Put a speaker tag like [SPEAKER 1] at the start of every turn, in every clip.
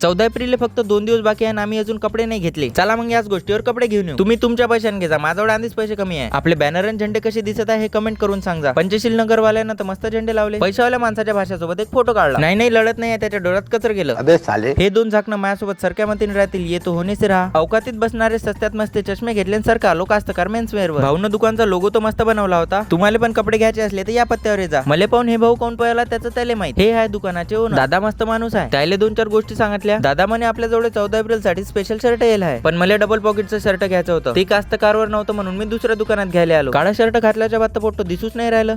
[SPEAKER 1] 14 April फक्त 2 दिवस बाकी आहे आणि आम्ही अजून कपडे नाही घेतले. चला मग याच गोष्टीवर कपडे घेऊन येऊ. तुम्ही तुमच्या पैशाने घ्या, माझ्याकडे आधीच पैसे कमी आहे. आपले बॅनर आणि झेंडे कसे दिसत आहे हे कमेंट करून सांगा. पंचशील नगर वाल्यानं तर मस्त झेंडे लावले. पैशावाल्या माणसाच्या भाषासोबत एक फोटो काढला. नाही लढत नाही, त्याच्या डोळ्यात कचर गेलं.
[SPEAKER 2] अबे साले,
[SPEAKER 1] हे दोन झाकणं माझ्यासोबत सरक्या मतीने राहतील. ये तो होणे से रहा. अवकातीत बसणारे सस्त्यात मस्ते चष्मे घेतले सारखा आलो कास्तकार मेन्सवेअरवर. भाऊनं दुकानचा लोगो तो मस्त बनवला होता. तुम्हाला पण कपडे घ्यायचे असले तर या पत्त्यावर जा. मले पाहून हे भाऊ कोण पळाला त्याचं त्याला माहित. हे आहे दुकानाचे ओनर. दादा मस्त माणूस आहे. त्याला 2-4 गोष्टी सांगितल्या. दादा म्हणे आपल्या जवळ 14 एप्रिल साठी स्पेशल शर्ट येईल आहे, पण मला डबल पॉकेटचं शर्ट घ्यायचं होतं. ते कास्तकारवर नव्हतं म्हणून मी दुसऱ्या दुकानात घ्यायला आलो. काळा शर्ट घातल्याच्या बाद पोट दिसूच नाही राहिलं.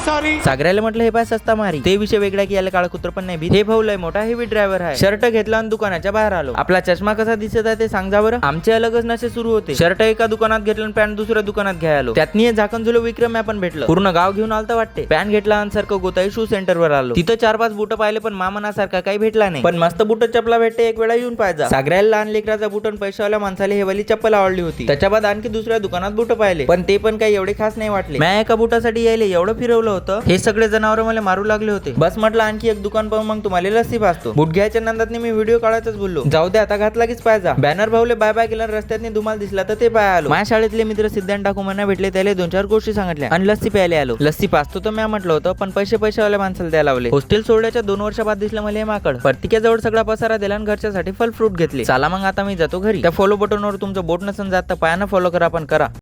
[SPEAKER 1] सॉरी सागऱ्याला म्हटलं हे पाय सस्ता मारी. ते विषय वेगळा की याला काळा कुत्र पण नाही भीत. हे भाऊ लय मोठा हेवी ड्रायव्हर आहे. शर्ट घेतला आणि दुकानाच्या बाहेर आलो. आपला चष्मा कसा दिसत आहे ते सांगा बरं. आमचे अलगच नशे सुरू होते. शर्ट एका दुकानात घेतलं आणि पॅन्ट दुसऱ्या दुकानात घ्यायला आलो. त्यातनी झाकण झुलो विक्रम आपण भेटलं. पूर्ण गाव घेऊन आलतं वाटते. पॅन्ट घेतला आणि सारखं गोताई शू सेंटर वर आलो. तिथं 4-5 बूट पाहिले पण मामनासारखा काही भेटला नाही. पण मस्त बूट चपला भेटते एक वेळा येऊन पाहिजे. सागऱ्याला लहान लेकराचा बूट आणि पैशावाल्या माणसाला हे वाली चप्पल आवडली होती. त्याच्या बाद आणखी दुसऱ्या दुकानात बूट पाहिले, पण ते पण काही एवढे खास नाही वाटले. मी एका बुटासाठी यायला एवढं फिरवलं होतं. हे सगळे जनावर मला मारू लागले होते. बस म्हटलं आणखी एक दुकान पाहून मग तुम्हाला लस्सी पाचतो. बूट घ्यायच्या नंतर मी व्हिडिओ काढायच बोललो. जाऊ दे आता घातला कीच पाहिजे. बॅनर भाऊले बाय बाय केला. रस्त्यात धुमाल दिसला तर ते पाय आलो. माझ्या शाळेतले मित्र सिद्धांत टाकू म्हणा भेटले. त्याला 2-4 गोष्टी सांगितल्या आणि लस्सी प्यायला आलो. लस्सी पाचतो तर मी म्हटलं होतं, पण पैशावाल्या माणसाला द्यायला लावले. हॉस्टेल सोडल्याच्या 2 वर्षाबाद दिसलं मला हे माकड. प्रत्येकाजवळ सगळा पसारा दिला आणि घरच्यासाठी फल फ्रूट घेतले. चला मग आता मी जातो घरी. त्या फॉलो बटनवर तुमचं बोट नसन जात तर पायानं फॉलो करा पण करा.